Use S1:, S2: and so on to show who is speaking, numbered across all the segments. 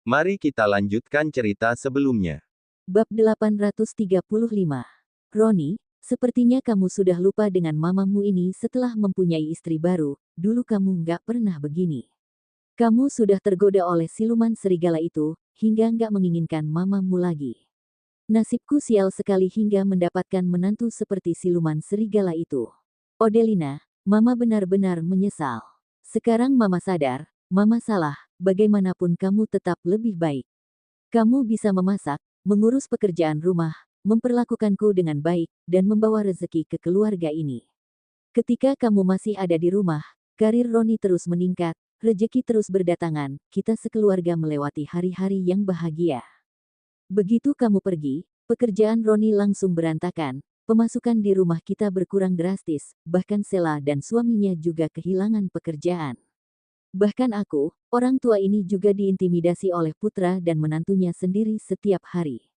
S1: Mari kita lanjutkan cerita sebelumnya.
S2: Bab 835. Roni, sepertinya kamu sudah lupa dengan mamamu ini setelah mempunyai istri baru. Dulu kamu nggak pernah begini. Kamu sudah tergoda oleh siluman serigala itu, hingga nggak menginginkan mamamu lagi. Nasibku sial sekali hingga mendapatkan menantu seperti siluman serigala itu. Odelina, mama benar-benar menyesal. Sekarang mama sadar, mama salah, bagaimanapun kamu tetap lebih baik. Kamu bisa memasak, mengurus pekerjaan rumah, memperlakukanku dengan baik, dan membawa rezeki ke keluarga ini. Ketika kamu masih ada di rumah, karir Roni terus meningkat, rezeki terus berdatangan, kita sekeluarga melewati hari-hari yang bahagia. Begitu kamu pergi, pekerjaan Roni langsung berantakan, pemasukan di rumah kita berkurang drastis, bahkan Sela dan suaminya juga kehilangan pekerjaan. Bahkan aku, orang tua ini juga diintimidasi oleh putra dan menantunya sendiri setiap hari.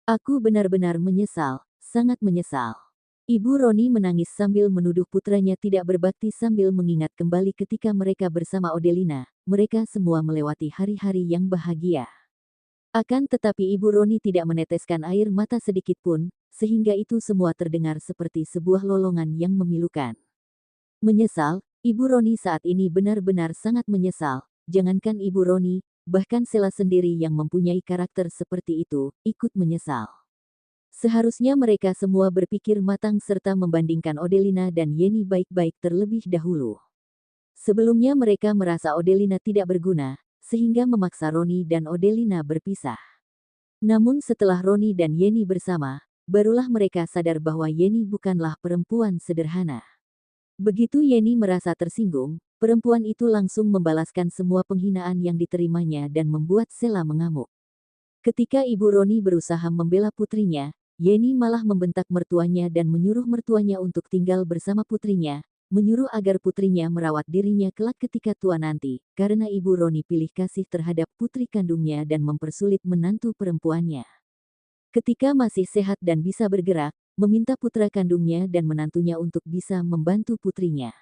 S2: Aku benar-benar menyesal, sangat menyesal. Ibu Roni menangis sambil menuduh putranya tidak berbakti sambil mengingat kembali ketika mereka bersama Odelina, mereka semua melewati hari-hari yang bahagia. Akan tetapi Ibu Roni tidak meneteskan air mata sedikit pun, sehingga itu semua terdengar seperti sebuah lolongan yang memilukan. Menyesal, Ibu Roni saat ini benar-benar sangat menyesal, jangankan Ibu Roni, bahkan Sela sendiri yang mempunyai karakter seperti itu, ikut menyesal. Seharusnya mereka semua berpikir matang serta membandingkan Odelina dan Yeni baik-baik terlebih dahulu. Sebelumnya mereka merasa Odelina tidak berguna, sehingga memaksa Roni dan Odelina berpisah. Namun setelah Roni dan Yeni bersama, barulah mereka sadar bahwa Yeni bukanlah perempuan sederhana. Begitu Yeni merasa tersinggung, perempuan itu langsung membalaskan semua penghinaan yang diterimanya dan membuat Sela mengamuk. Ketika Ibu Roni berusaha membela putrinya, Yeni malah membentak mertuanya dan menyuruh mertuanya untuk tinggal bersama putrinya, menyuruh agar putrinya merawat dirinya kelak ketika tua nanti, karena Ibu Roni pilih kasih terhadap putri kandungnya dan mempersulit menantu perempuannya. Ketika masih sehat dan bisa bergerak, meminta putra kandungnya dan menantunya untuk bisa membantu putrinya.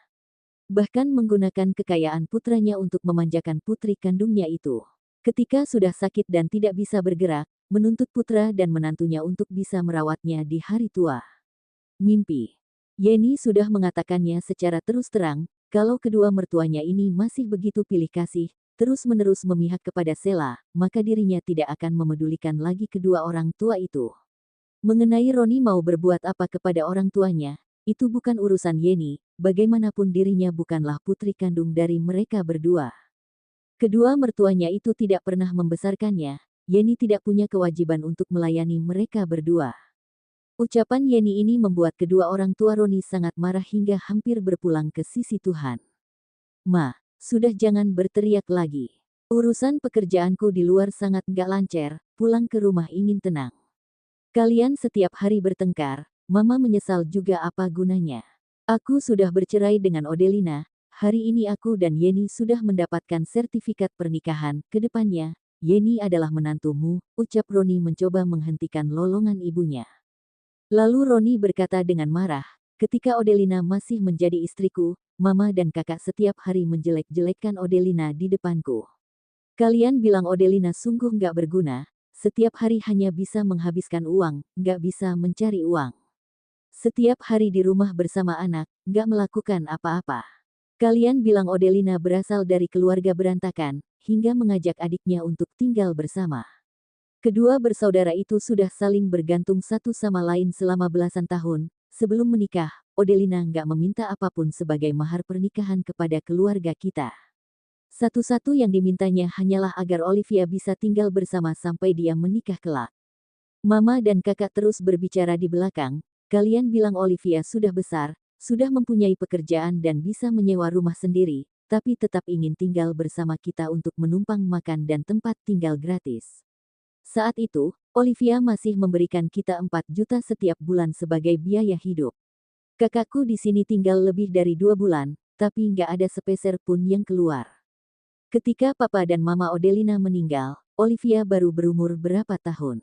S2: Bahkan menggunakan kekayaan putranya untuk memanjakan putri kandungnya itu. Ketika sudah sakit dan tidak bisa bergerak, menuntut putra dan menantunya untuk bisa merawatnya di hari tua. Mimpi. Yeni sudah mengatakannya secara terus terang, kalau kedua mertuanya ini masih begitu pilih kasih, terus-menerus memihak kepada Sela, maka dirinya tidak akan memedulikan lagi kedua orang tua itu. Mengenai Roni mau berbuat apa kepada orang tuanya, itu bukan urusan Yeni, bagaimanapun dirinya bukanlah putri kandung dari mereka berdua. Kedua mertuanya itu tidak pernah membesarkannya, Yeni tidak punya kewajiban untuk melayani mereka berdua. Ucapan Yeni ini membuat kedua orang tua Roni sangat marah hingga hampir berpulang ke sisi Tuhan. Ma, sudah jangan berteriak lagi. Urusan pekerjaanku di luar sangat nggak lancar, pulang ke rumah ingin tenang. Kalian setiap hari bertengkar, Mama menyesal juga apa gunanya. Aku sudah bercerai dengan Odelina, hari ini aku dan Yeni sudah mendapatkan sertifikat pernikahan, kedepannya, Yeni adalah menantumu, ucap Roni mencoba menghentikan lolongan ibunya. Lalu Roni berkata dengan marah, ketika Odelina masih menjadi istriku, Mama dan kakak setiap hari menjelek-jelekkan Odelina di depanku. Kalian bilang Odelina sungguh nggak berguna, setiap hari hanya bisa menghabiskan uang, nggak bisa mencari uang. Setiap hari di rumah bersama anak, nggak melakukan apa-apa. Kalian bilang Odelina berasal dari keluarga berantakan, hingga mengajak adiknya untuk tinggal bersama. Kedua bersaudara itu sudah saling bergantung satu sama lain selama belasan tahun. Sebelum menikah, Odelina nggak meminta apapun sebagai mahar pernikahan kepada keluarga kita. Satu-satu yang dimintanya hanyalah agar Olivia bisa tinggal bersama sampai dia menikah kelak. Mama dan kakak terus berbicara di belakang, kalian bilang Olivia sudah besar, sudah mempunyai pekerjaan dan bisa menyewa rumah sendiri, tapi tetap ingin tinggal bersama kita untuk menumpang makan dan tempat tinggal gratis. Saat itu, Olivia masih memberikan kita 4 juta setiap bulan sebagai biaya hidup. Kakakku di sini tinggal lebih dari 2 bulan, tapi nggak ada sepeser pun yang keluar. Ketika Papa dan Mama Odelina meninggal, Olivia baru berumur berapa tahun?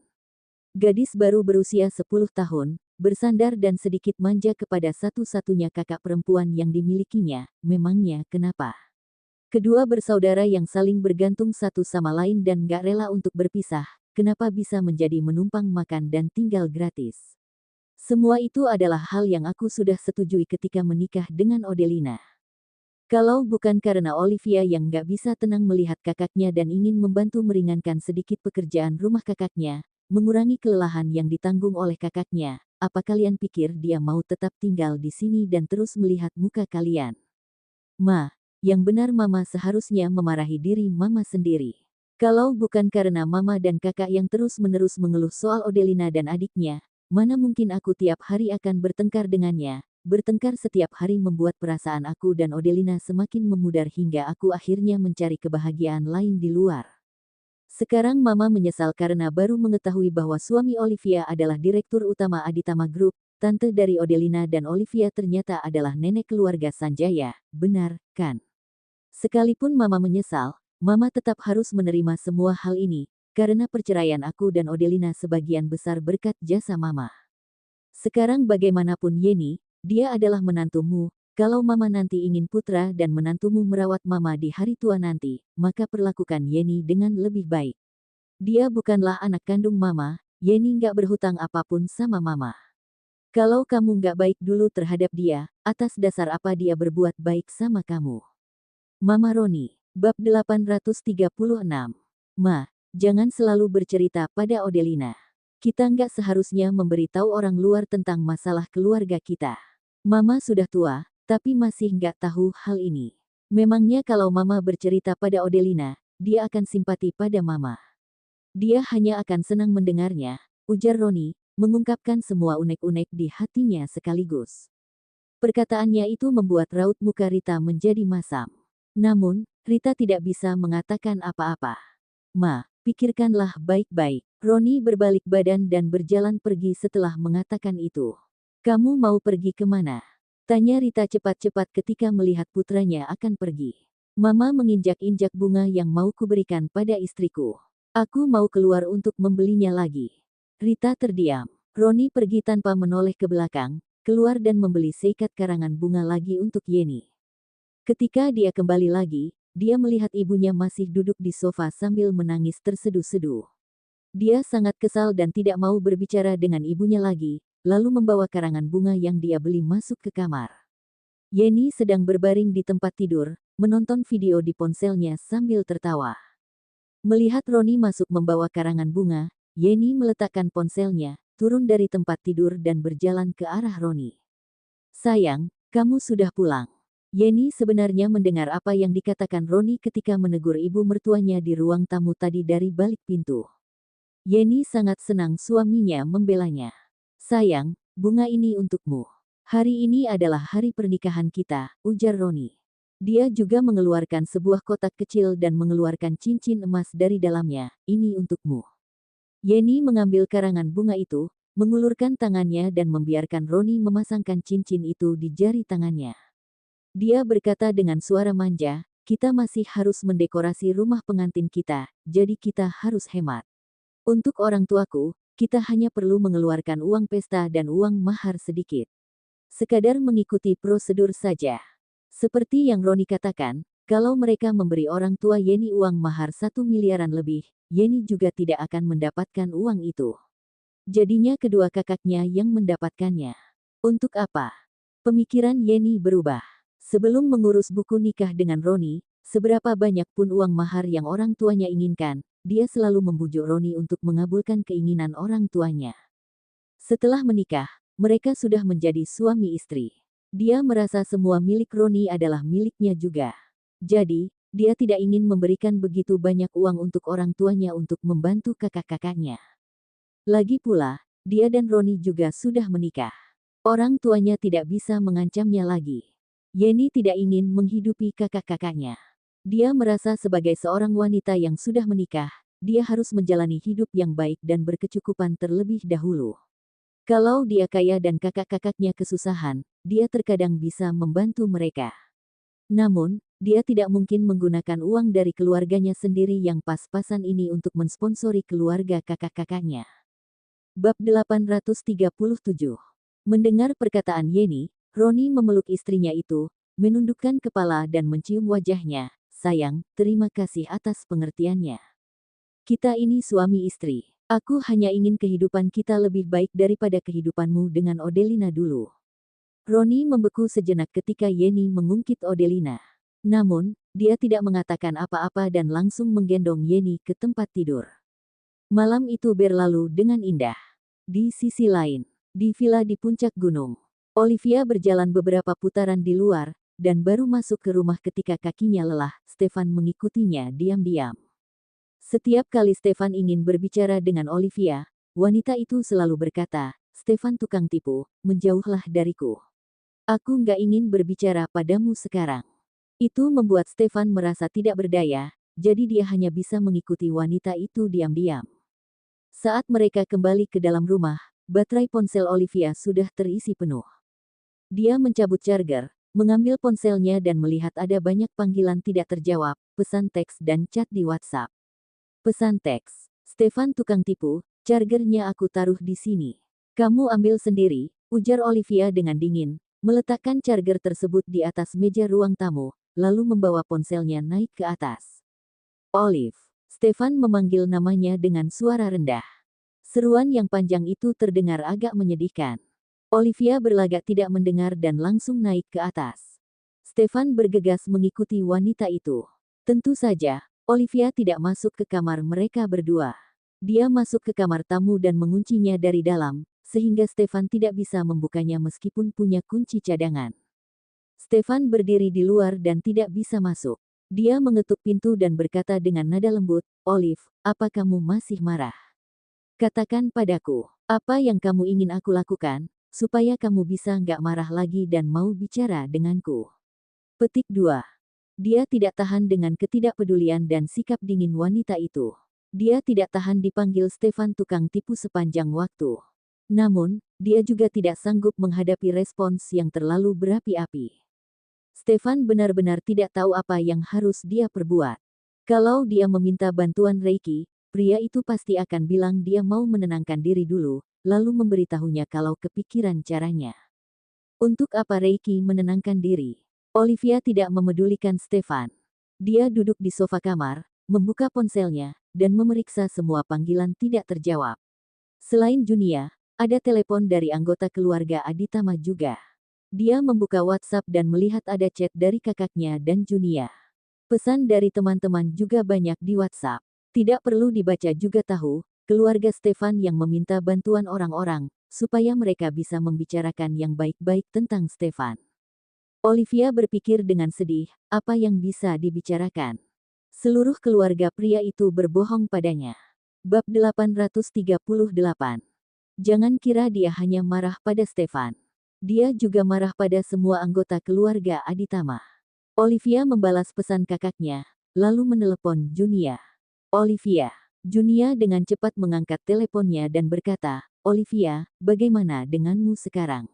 S2: Gadis baru berusia 10 tahun, bersandar dan sedikit manja kepada satu-satunya kakak perempuan yang dimilikinya, memangnya kenapa? Kedua bersaudara yang saling bergantung satu sama lain dan gak rela untuk berpisah, kenapa bisa menjadi menumpang makan dan tinggal gratis? Semua itu adalah hal yang aku sudah setujui ketika menikah dengan Odelina. Kalau bukan karena Olivia yang gak bisa tenang melihat kakaknya dan ingin membantu meringankan sedikit pekerjaan rumah kakaknya, mengurangi kelelahan yang ditanggung oleh kakaknya, apa kalian pikir dia mau tetap tinggal di sini dan terus melihat muka kalian? Ma, yang benar Mama seharusnya memarahi diri Mama sendiri. Kalau bukan karena Mama dan kakak yang terus-menerus mengeluh soal Odelina dan adiknya, mana mungkin aku tiap hari akan bertengkar dengannya. Bertengkar setiap hari membuat perasaan aku dan Odelina semakin memudar hingga aku akhirnya mencari kebahagiaan lain di luar. Sekarang Mama menyesal karena baru mengetahui bahwa suami Olivia adalah Direktur Utama Aditama Group. Tante dari Odelina dan Olivia ternyata adalah nenek keluarga Sanjaya, benar, kan? Sekalipun Mama menyesal, Mama tetap harus menerima semua hal ini, karena perceraian aku dan Odelina sebagian besar berkat jasa Mama. Sekarang bagaimanapun Yeni, dia adalah menantumu, kalau Mama nanti ingin putra dan menantumu merawat Mama di hari tua nanti, maka perlakukan Yeni dengan lebih baik. Dia bukanlah anak kandung Mama, Yeni nggak berhutang apapun sama Mama. Kalau kamu nggak baik dulu terhadap dia, atas dasar apa dia berbuat baik sama kamu? Mama Roni, bab 836. Ma, jangan selalu bercerita pada Odelina. Kita nggak seharusnya memberitahu orang luar tentang masalah keluarga kita. Mama sudah tua, tapi masih nggak tahu hal ini. Memangnya kalau Mama bercerita pada Odelina, dia akan simpati pada Mama. Dia hanya akan senang mendengarnya, ujar Roni, mengungkapkan semua unek-unek di hatinya sekaligus. Perkataannya itu membuat raut muka Rita menjadi masam. Namun, Rita tidak bisa mengatakan apa-apa. Ma, pikirkanlah baik-baik. Roni berbalik badan dan berjalan pergi setelah mengatakan itu. Kamu mau pergi kemana? Tanya Rita cepat-cepat ketika melihat putranya akan pergi. Mama menginjak-injak bunga yang mau kuberikan pada istriku. Aku mau keluar untuk membelinya lagi. Rita terdiam. Roni pergi tanpa menoleh ke belakang, keluar dan membeli seikat karangan bunga lagi untuk Yeni. Ketika dia kembali lagi, dia melihat ibunya masih duduk di sofa sambil menangis terseduh-seduh. Dia sangat kesal dan tidak mau berbicara dengan ibunya lagi, lalu membawa karangan bunga yang dia beli masuk ke kamar. Yeni sedang berbaring di tempat tidur, menonton video di ponselnya sambil tertawa. Melihat Roni masuk membawa karangan bunga, Yeni meletakkan ponselnya, turun dari tempat tidur dan berjalan ke arah Roni. Sayang, kamu sudah pulang. Yeni sebenarnya mendengar apa yang dikatakan Roni ketika menegur ibu mertuanya di ruang tamu tadi dari balik pintu. Yeni sangat senang suaminya membelanya. Sayang, bunga ini untukmu. Hari ini adalah hari pernikahan kita, ujar Roni. Dia juga mengeluarkan sebuah kotak kecil dan mengeluarkan cincin emas dari dalamnya. Ini untukmu. Yeni mengambil karangan bunga itu, mengulurkan tangannya dan membiarkan Roni memasangkan cincin itu di jari tangannya. Dia berkata dengan suara manja, kita masih harus mendekorasi rumah pengantin kita, jadi kita harus hemat. Untuk orang tuaku, kita hanya perlu mengeluarkan uang pesta dan uang mahar sedikit. Sekadar mengikuti prosedur saja. Seperti yang Roni katakan, kalau mereka memberi orang tua Yeni uang mahar 1 miliaran lebih, Yeni juga tidak akan mendapatkan uang itu. Jadinya kedua kakaknya yang mendapatkannya. Untuk apa? Pemikiran Yeni berubah. Sebelum mengurus buku nikah dengan Roni, seberapa banyak pun uang mahar yang orang tuanya inginkan, dia selalu membujuk Roni untuk mengabulkan keinginan orang tuanya. Setelah menikah, mereka sudah menjadi suami istri. Dia merasa semua milik Roni adalah miliknya juga. Jadi, dia tidak ingin memberikan begitu banyak uang untuk orang tuanya untuk membantu kakak-kakaknya. Lagi pula, dia dan Roni juga sudah menikah. Orang tuanya tidak bisa mengancamnya lagi. Yeni tidak ingin menghidupi kakak-kakaknya. Dia merasa sebagai seorang wanita yang sudah menikah, dia harus menjalani hidup yang baik dan berkecukupan terlebih dahulu. Kalau dia kaya dan kakak-kakaknya kesusahan, dia terkadang bisa membantu mereka. Namun, dia tidak mungkin menggunakan uang dari keluarganya sendiri yang pas-pasan ini untuk mensponsori keluarga kakak-kakaknya. Bab 837. Mendengar perkataan Yeni, Roni memeluk istrinya itu, menundukkan kepala dan mencium wajahnya. sayang, terima kasih atas pengertiannya. Kita ini suami istri. Aku hanya ingin kehidupan kita lebih baik daripada kehidupanmu dengan Odelina dulu. Roni membeku sejenak ketika Yeni mengungkit Odelina. Namun, dia tidak mengatakan apa-apa dan langsung menggendong Yeni ke tempat tidur. Malam itu berlalu dengan indah. Di sisi lain, di villa di puncak gunung, Olivia berjalan beberapa putaran di luar, dan baru masuk ke rumah ketika kakinya lelah. Stefan mengikutinya diam-diam. Setiap kali Stefan ingin berbicara dengan Olivia, wanita itu selalu berkata, "Stefan tukang tipu, menjauhlah dariku. Aku nggak ingin berbicara padamu sekarang." Itu membuat Stefan merasa tidak berdaya, jadi dia hanya bisa mengikuti wanita itu diam-diam. Saat mereka kembali ke dalam rumah, baterai ponsel Olivia sudah terisi penuh. Dia mencabut charger, mengambil ponselnya dan melihat ada banyak panggilan tidak terjawab, pesan teks dan chat di WhatsApp. Pesan teks, "Stefan tukang tipu, chargernya aku taruh di sini. Kamu ambil sendiri," ujar Olivia dengan dingin, meletakkan charger tersebut di atas meja ruang tamu, lalu membawa ponselnya naik ke atas. "Olive." Stefan memanggil namanya dengan suara rendah. Seruan yang panjang itu terdengar agak menyedihkan. Olivia berlagak tidak mendengar dan langsung naik ke atas. Stefan bergegas mengikuti wanita itu. Tentu saja, Olivia tidak masuk ke kamar mereka berdua. Dia masuk ke kamar tamu dan menguncinya dari dalam, sehingga Stefan tidak bisa membukanya meskipun punya kunci cadangan. Stefan berdiri di luar dan tidak bisa masuk. Dia mengetuk pintu dan berkata dengan nada lembut, "Olive, apa kamu masih marah? Katakan padaku, apa yang kamu ingin aku lakukan, supaya kamu bisa nggak marah lagi dan mau bicara denganku." Petik 2. Dia tidak tahan dengan ketidakpedulian dan sikap dingin wanita itu. Dia tidak tahan dipanggil Stefan tukang tipu sepanjang waktu. Namun, dia juga tidak sanggup menghadapi respons yang terlalu berapi-api. Stefan benar-benar tidak tahu apa yang harus dia perbuat. Kalau dia meminta bantuan Reiki, pria itu pasti akan bilang dia mau menenangkan diri dulu, lalu memberitahunya kalau kepikiran caranya. Untuk apa Reiki menenangkan diri? Olivia tidak memedulikan Stefan. Dia duduk di sofa kamar, membuka ponselnya, dan memeriksa semua panggilan tidak terjawab. Selain Junia, ada telepon dari anggota keluarga Aditama juga. Dia membuka WhatsApp dan melihat ada chat dari kakaknya dan Junia. Pesan dari teman-teman juga banyak di WhatsApp. Tidak perlu dibaca juga tahu, keluarga Stefan yang meminta bantuan orang-orang, supaya mereka bisa membicarakan yang baik-baik tentang Stefan. Olivia berpikir dengan sedih, apa yang bisa dibicarakan? Seluruh keluarga pria itu berbohong padanya. Bab 838. Jangan kira dia hanya marah pada Stefan. Dia juga marah pada semua anggota keluarga Aditama. Olivia membalas pesan kakaknya, lalu menelepon Junia. "Olivia." Junia dengan cepat mengangkat teleponnya dan berkata, "Olivia, bagaimana denganmu sekarang?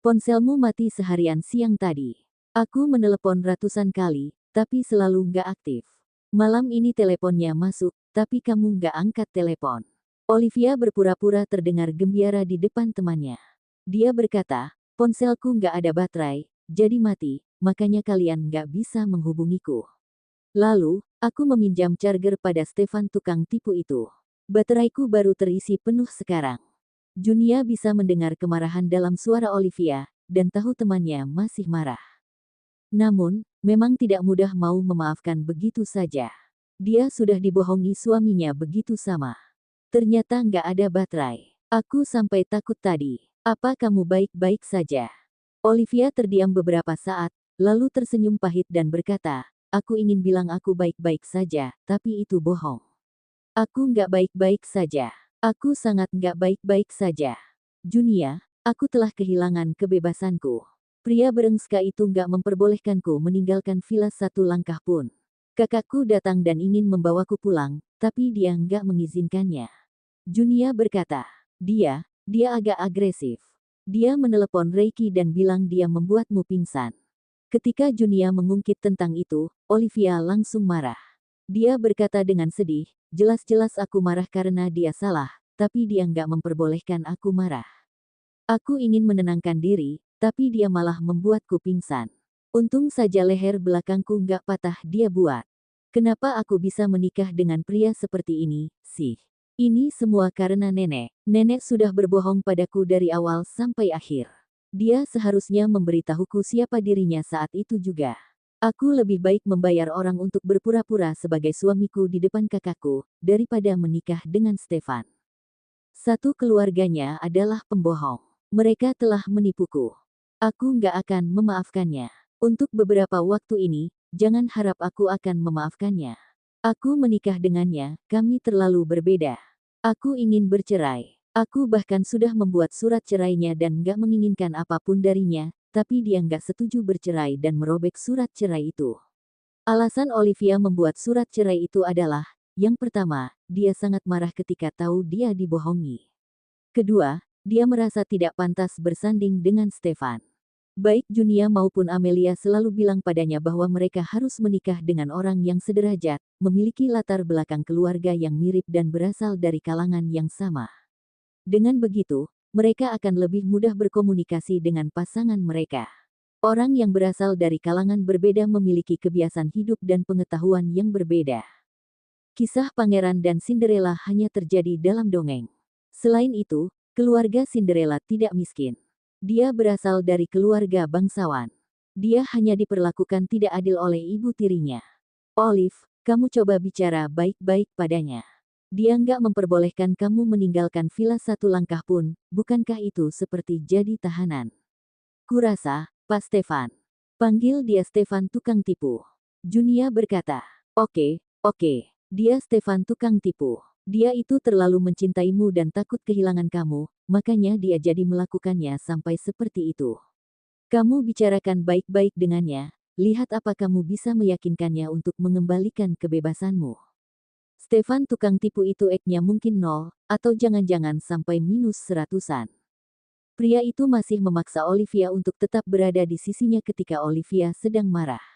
S2: Ponselmu mati seharian siang tadi. Aku menelepon ratusan kali, tapi selalu nggak aktif. Malam ini teleponnya masuk, tapi kamu nggak angkat telepon." Olivia berpura-pura terdengar gembira di depan temannya. Dia berkata, "Ponselku nggak ada baterai, jadi mati, makanya kalian nggak bisa menghubungiku. Lalu, aku meminjam charger pada Stefan tukang tipu itu. Bateraiku baru terisi penuh sekarang." Junia bisa mendengar kemarahan dalam suara Olivia, dan tahu temannya masih marah. Namun, memang tidak mudah mau memaafkan begitu saja. Dia sudah dibohongi suaminya begitu sama. Ternyata nggak ada baterai. Aku sampai takut tadi. Apa kamu baik-baik saja? Olivia terdiam beberapa saat, lalu tersenyum pahit dan berkata, "Aku ingin bilang aku baik-baik saja, tapi itu bohong. Aku nggak baik-baik saja. Aku sangat nggak baik-baik saja. Junia, aku telah kehilangan kebebasanku. Pria berengska itu nggak memperbolehkanku meninggalkan villa satu langkah pun. Kakakku datang dan ingin membawaku pulang, tapi dia nggak mengizinkannya." Junia berkata, Dia agak agresif. Dia menelepon Reiki dan bilang dia membuatmu pingsan." Ketika Junia mengungkit tentang itu, Olivia langsung marah. Dia berkata dengan sedih, "Jelas-jelas aku marah karena dia salah, tapi dia nggak memperbolehkan aku marah. Aku ingin menenangkan diri, tapi dia malah membuatku pingsan. Untung saja leher belakangku nggak patah dia buat. Kenapa aku bisa menikah dengan pria seperti ini, sih? Ini semua karena nenek. Nenek sudah berbohong padaku dari awal sampai akhir. Dia seharusnya memberitahuku siapa dirinya saat itu juga. Aku lebih baik membayar orang untuk berpura-pura sebagai suamiku di depan kakakku, daripada menikah dengan Stefan. Satu keluarganya adalah pembohong. Mereka telah menipuku. Aku nggak akan memaafkannya. Untuk beberapa waktu ini, jangan harap aku akan memaafkannya. Aku menikah dengannya, kami terlalu berbeda. Aku ingin bercerai. Aku bahkan sudah membuat surat cerainya dan nggak menginginkan apapun darinya, tapi dia nggak setuju bercerai dan merobek surat cerai itu. Alasan Olivia membuat surat cerai itu adalah, yang pertama, dia sangat marah ketika tahu dia dibohongi. Kedua, dia merasa tidak pantas bersanding dengan Stefan. Baik Junia maupun Amelia selalu bilang padanya bahwa mereka harus menikah dengan orang yang sederajat, memiliki latar belakang keluarga yang mirip dan berasal dari kalangan yang sama. Dengan begitu, mereka akan lebih mudah berkomunikasi dengan pasangan mereka. Orang yang berasal dari kalangan berbeda memiliki kebiasaan hidup dan pengetahuan yang berbeda. Kisah Pangeran dan Cinderella hanya terjadi dalam dongeng. Selain itu, keluarga Cinderella tidak miskin. Dia berasal dari keluarga bangsawan. Dia hanya diperlakukan tidak adil oleh ibu tirinya. Olive, kamu coba bicara baik-baik padanya. Dia nggak memperbolehkan kamu meninggalkan villa satu langkah pun, bukankah itu seperti jadi tahanan? Kurasa, Pak Stefan. Panggil dia Stefan tukang tipu. Junia berkata, oke, dia Stefan tukang tipu. Dia itu terlalu mencintaimu dan takut kehilangan kamu, makanya dia jadi melakukannya sampai seperti itu. Kamu bicarakan baik-baik dengannya, lihat apa kamu bisa meyakinkannya untuk mengembalikan kebebasanmu. Stefan tukang tipu itu EQ-nya mungkin 0, atau jangan-jangan sampai minus 100-an. Pria itu masih memaksa Olivia untuk tetap berada di sisinya ketika Olivia sedang marah.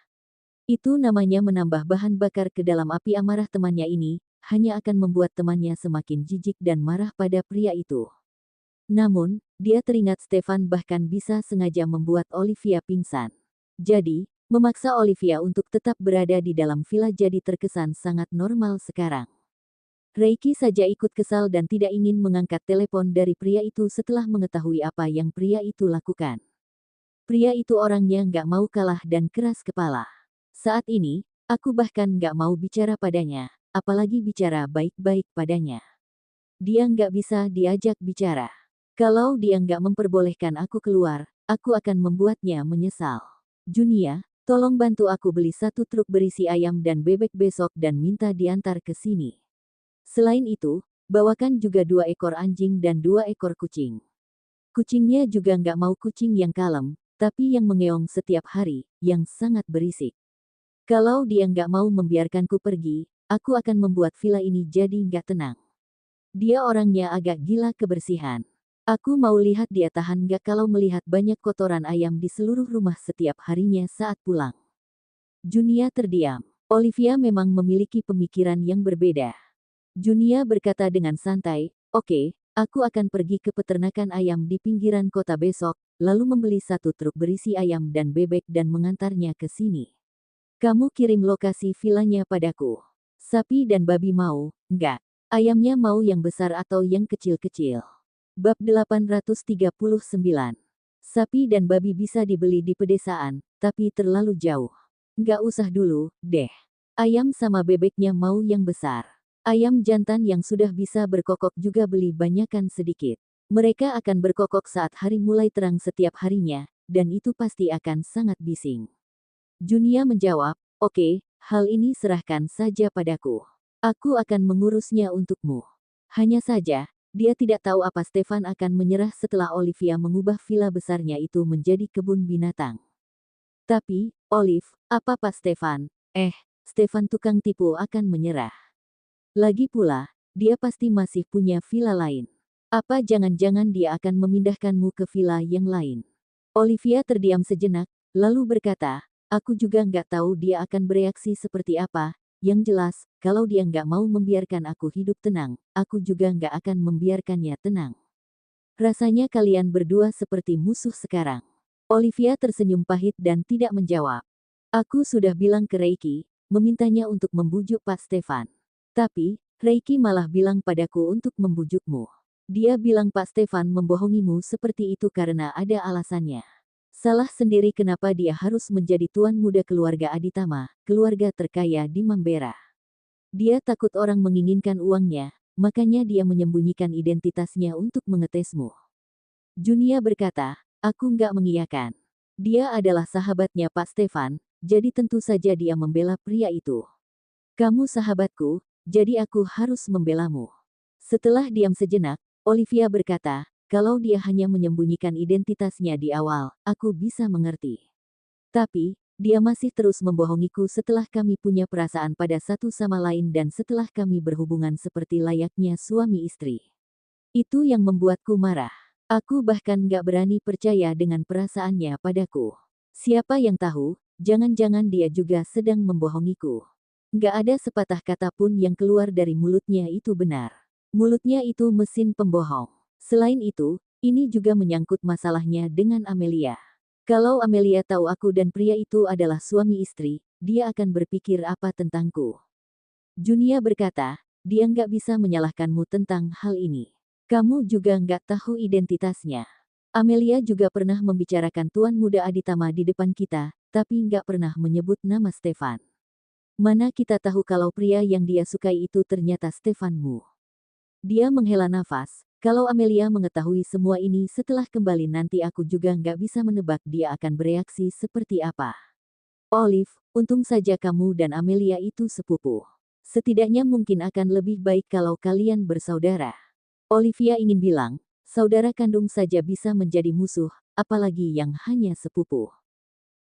S2: Itu namanya menambah bahan bakar ke dalam api amarah temannya ini, hanya akan membuat temannya semakin jijik dan marah pada pria itu. Namun, dia teringat Stefan bahkan bisa sengaja membuat Olivia pingsan. Jadi, memaksa Olivia untuk tetap berada di dalam villa jadi terkesan sangat normal sekarang. Reiki saja ikut kesal dan tidak ingin mengangkat telepon dari pria itu setelah mengetahui apa yang pria itu lakukan. Pria itu orangnya nggak mau kalah dan keras kepala. Saat ini, aku bahkan nggak mau bicara padanya, apalagi bicara baik-baik padanya. Dia nggak bisa diajak bicara. Kalau dia nggak memperbolehkan aku keluar, aku akan membuatnya menyesal. Junia, tolong bantu aku beli 1 truk berisi ayam dan bebek besok dan minta diantar ke sini. Selain itu, bawakan juga 2 ekor anjing dan 2 ekor kucing. Kucingnya juga nggak mau kucing yang kalem, tapi yang mengeong setiap hari, yang sangat berisik. Kalau dia nggak mau membiarkanku pergi, aku akan membuat villa ini jadi nggak tenang. Dia orangnya agak gila kebersihan. Aku mau lihat dia tahan nggak kalau melihat banyak kotoran ayam di seluruh rumah setiap harinya saat pulang. Junia terdiam. Olivia memang memiliki pemikiran yang berbeda. Junia berkata dengan santai, oke, aku akan pergi ke peternakan ayam di pinggiran kota besok, lalu membeli 1 truk berisi ayam dan bebek dan mengantarnya ke sini. Kamu kirim lokasi villanya padaku. Sapi dan babi mau, enggak. Ayamnya mau yang besar atau yang kecil-kecil. Bab 839. Sapi dan babi bisa dibeli di pedesaan, tapi terlalu jauh. Enggak usah dulu, deh. Ayam sama bebeknya mau yang besar. Ayam jantan yang sudah bisa berkokok juga beli banyakan sedikit. Mereka akan berkokok saat hari mulai terang setiap harinya, dan itu pasti akan sangat bising. Junia menjawab, oke, hal ini serahkan saja padaku. Aku akan mengurusnya untukmu. Hanya saja, dia tidak tahu apa Stefan akan menyerah setelah Olivia mengubah villa besarnya itu menjadi kebun binatang. Tapi, Olive, apa Pak Stefan? Stefan tukang tipu akan menyerah. Lagi pula, dia pasti masih punya villa lain. Apa jangan-jangan dia akan memindahkanmu ke villa yang lain? Olivia terdiam sejenak, lalu berkata, aku juga nggak tahu dia akan bereaksi seperti apa. Yang jelas, kalau dia nggak mau membiarkan aku hidup tenang, aku juga nggak akan membiarkannya tenang. Rasanya kalian berdua seperti musuh sekarang. Olivia tersenyum pahit dan tidak menjawab. Aku sudah bilang ke Reiki, memintanya untuk membujuk Pak Stefan. Tapi, Reiki malah bilang padaku untuk membujukmu. Dia bilang Pak Stefan membohongimu seperti itu karena ada alasannya. Salah sendiri kenapa dia harus menjadi tuan muda keluarga Aditama, keluarga terkaya di Mambera. Dia takut orang menginginkan uangnya, makanya dia menyembunyikan identitasnya untuk mengetesmu. Junia berkata, aku nggak mengiyakan. Dia adalah sahabatnya Pak Stefan, jadi tentu saja dia membela pria itu. Kamu sahabatku, jadi aku harus membelamu. Setelah diam sejenak, Olivia berkata, kalau dia hanya menyembunyikan identitasnya di awal, aku bisa mengerti. Tapi, dia masih terus membohongiku setelah kami punya perasaan pada satu sama lain dan setelah kami berhubungan seperti layaknya suami istri. Itu yang membuatku marah. Aku bahkan gak berani percaya dengan perasaannya padaku. Siapa yang tahu, jangan-jangan dia juga sedang membohongiku. Gak ada sepatah kata pun yang keluar dari mulutnya itu benar. Mulutnya itu mesin pembohong. Selain itu, ini juga menyangkut masalahnya dengan Amelia. Kalau Amelia tahu aku dan pria itu adalah suami istri, dia akan berpikir apa tentangku. Junia berkata, dia nggak bisa menyalahkanmu tentang hal ini. Kamu juga nggak tahu identitasnya. Amelia juga pernah membicarakan Tuan Muda Aditama di depan kita, tapi nggak pernah menyebut nama Stefan. Mana kita tahu kalau pria yang dia sukai itu ternyata Stefanmu. Dia menghela nafas. Kalau Amelia mengetahui semua ini setelah kembali nanti aku juga nggak bisa menebak dia akan bereaksi seperti apa. Olive, untung saja kamu dan Amelia itu sepupu. Setidaknya mungkin akan lebih baik kalau kalian bersaudara. Olivia ingin bilang, saudara kandung saja bisa menjadi musuh, apalagi yang hanya sepupu.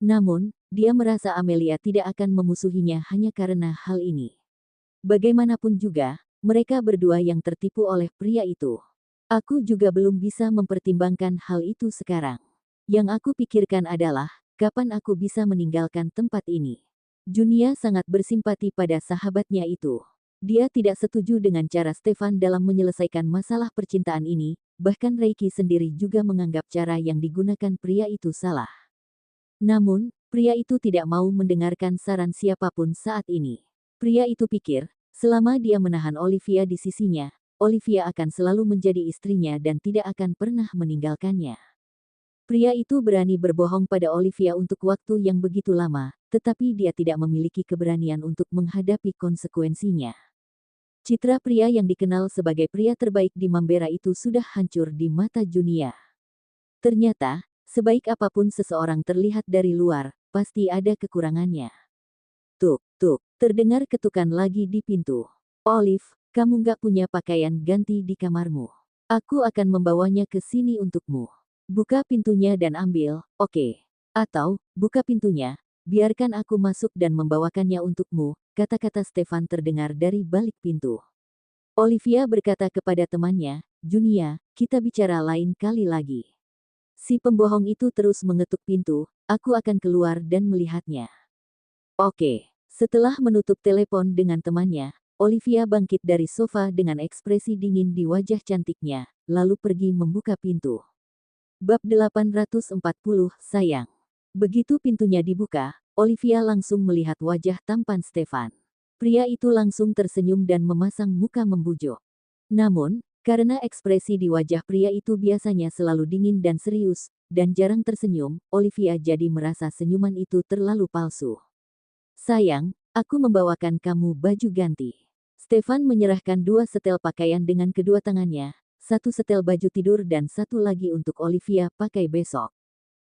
S2: Namun, dia merasa Amelia tidak akan memusuhinya hanya karena hal ini. Bagaimanapun juga, mereka berdua yang tertipu oleh pria itu. Aku juga belum bisa mempertimbangkan hal itu sekarang. Yang aku pikirkan adalah, kapan aku bisa meninggalkan tempat ini. Junia sangat bersimpati pada sahabatnya itu. Dia tidak setuju dengan cara Stefan dalam menyelesaikan masalah percintaan ini, bahkan Reiki sendiri juga menganggap cara yang digunakan pria itu salah. Namun, pria itu tidak mau mendengarkan saran siapapun saat ini. Pria itu pikir, selama dia menahan Olivia di sisinya, Olivia akan selalu menjadi istrinya dan tidak akan pernah meninggalkannya. Pria itu berani berbohong pada Olivia untuk waktu yang begitu lama, tetapi dia tidak memiliki keberanian untuk menghadapi konsekuensinya. Citra pria yang dikenal sebagai pria terbaik di Mambera itu sudah hancur di mata Junia. Ternyata, sebaik apapun seseorang terlihat dari luar, pasti ada kekurangannya. Tuk, tuk, terdengar ketukan lagi di pintu. Olive, kamu gak punya pakaian ganti di kamarmu. Aku akan membawanya ke sini untukmu. Buka pintunya dan ambil, oke. Atau, buka pintunya, biarkan aku masuk dan membawakannya untukmu, kata-kata Stefan terdengar dari balik pintu. Olivia berkata kepada temannya, Junia, kita bicara lain kali lagi. Si pembohong itu terus mengetuk pintu, aku akan keluar dan melihatnya. Oke. Setelah menutup telepon dengan temannya, Olivia bangkit dari sofa dengan ekspresi dingin di wajah cantiknya, lalu pergi membuka pintu. Bab 840, sayang. Begitu pintunya dibuka, Olivia langsung melihat wajah tampan Stefan. Pria itu langsung tersenyum dan memasang muka membujuk. Namun, karena ekspresi di wajah pria itu biasanya selalu dingin dan serius, dan jarang tersenyum, Olivia jadi merasa senyuman itu terlalu palsu. Sayang, aku membawakan kamu baju ganti. Stefan menyerahkan 2 setel pakaian dengan kedua tangannya, 1 setel baju tidur dan 1 lagi untuk Olivia pakai besok.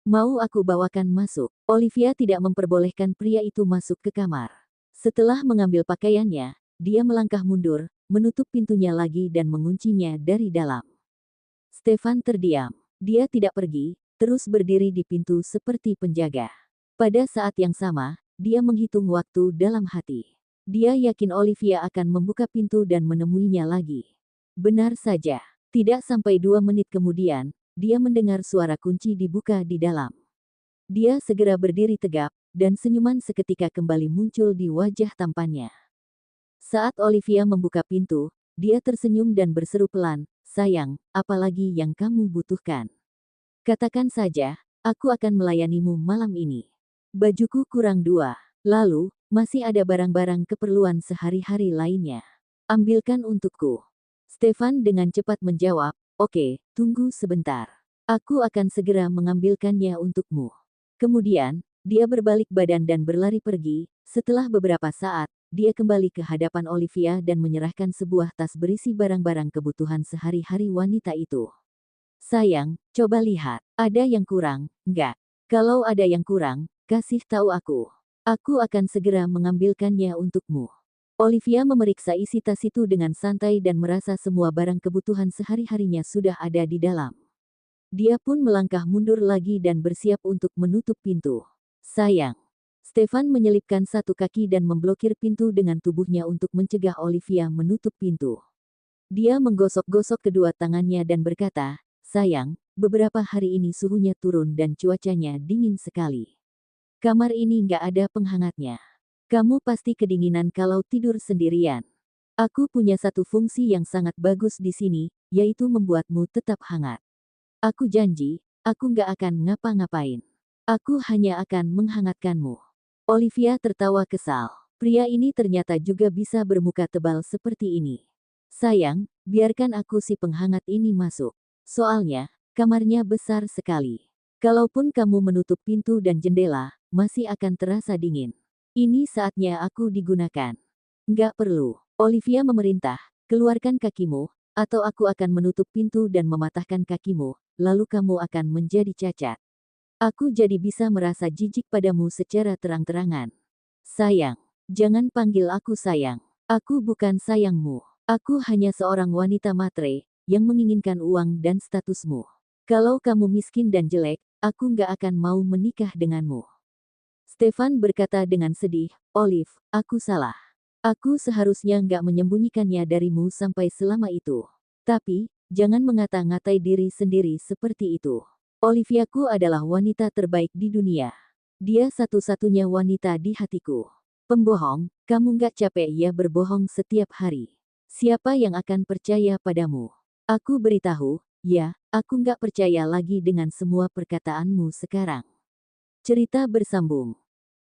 S2: Mau aku bawakan masuk? Olivia tidak memperbolehkan pria itu masuk ke kamar. Setelah mengambil pakaiannya, dia melangkah mundur, menutup pintunya lagi dan menguncinya dari dalam. Stefan terdiam. Dia tidak pergi, terus berdiri di pintu seperti penjaga. Pada saat yang sama, dia menghitung waktu dalam hati. Dia yakin Olivia akan membuka pintu dan menemuinya lagi. Benar saja, tidak sampai 2 menit kemudian, dia mendengar suara kunci dibuka di dalam. Dia segera berdiri tegap, dan senyuman seketika kembali muncul di wajah tampannya. Saat Olivia membuka pintu, dia tersenyum dan berseru pelan, sayang, apalagi yang kamu butuhkan. Katakan saja, aku akan melayanimu malam ini. Bajuku kurang 2. Lalu, masih ada barang-barang keperluan sehari-hari lainnya. Ambilkan untukku. Stefan dengan cepat menjawab, oke, tunggu sebentar. Aku akan segera mengambilkannya untukmu. Kemudian, dia berbalik badan dan berlari pergi. Setelah beberapa saat, dia kembali ke hadapan Olivia dan menyerahkan sebuah tas berisi barang-barang kebutuhan sehari-hari wanita itu. Sayang, coba lihat. Ada yang kurang, enggak? Kalau ada yang kurang, kasih tahu aku. Aku akan segera mengambilkannya untukmu. Olivia memeriksa isi tas itu dengan santai dan merasa semua barang kebutuhan sehari-harinya sudah ada di dalam. Dia pun melangkah mundur lagi dan bersiap untuk menutup pintu. Sayang. Stefan menyelipkan satu kaki dan memblokir pintu dengan tubuhnya untuk mencegah Olivia menutup pintu. Dia menggosok-gosok kedua tangannya dan berkata, sayang, beberapa hari ini suhunya turun dan cuacanya dingin sekali. Kamar ini nggak ada penghangatnya. Kamu pasti kedinginan kalau tidur sendirian. Aku punya satu fungsi yang sangat bagus di sini, yaitu membuatmu tetap hangat. Aku janji, aku nggak akan ngapa-ngapain. Aku hanya akan menghangatkanmu. Olivia tertawa kesal. Pria ini ternyata juga bisa bermuka tebal seperti ini. Sayang, biarkan aku si penghangat ini masuk. Soalnya, kamarnya besar sekali. Kalaupun kamu menutup pintu dan jendela, masih akan terasa dingin. Ini saatnya aku digunakan. Nggak perlu. Olivia memerintah, keluarkan kakimu, atau aku akan menutup pintu dan mematahkan kakimu, lalu kamu akan menjadi cacat. Aku jadi bisa merasa jijik padamu secara terang-terangan. Sayang, jangan panggil aku sayang. Aku bukan sayangmu. Aku hanya seorang wanita matre, yang menginginkan uang dan statusmu. Kalau kamu miskin dan jelek, aku nggak akan mau menikah denganmu. Stefan berkata dengan sedih, Olive, aku salah. Aku seharusnya nggak menyembunyikannya darimu sampai selama itu. Tapi, jangan mengata-ngatai diri sendiri seperti itu. Oliviaku adalah wanita terbaik di dunia. Dia satu-satunya wanita di hatiku. Pembohong, kamu nggak capek ya berbohong setiap hari? Siapa yang akan percaya padamu? Aku beritahu, ya, aku nggak percaya lagi dengan semua perkataanmu sekarang. Cerita bersambung.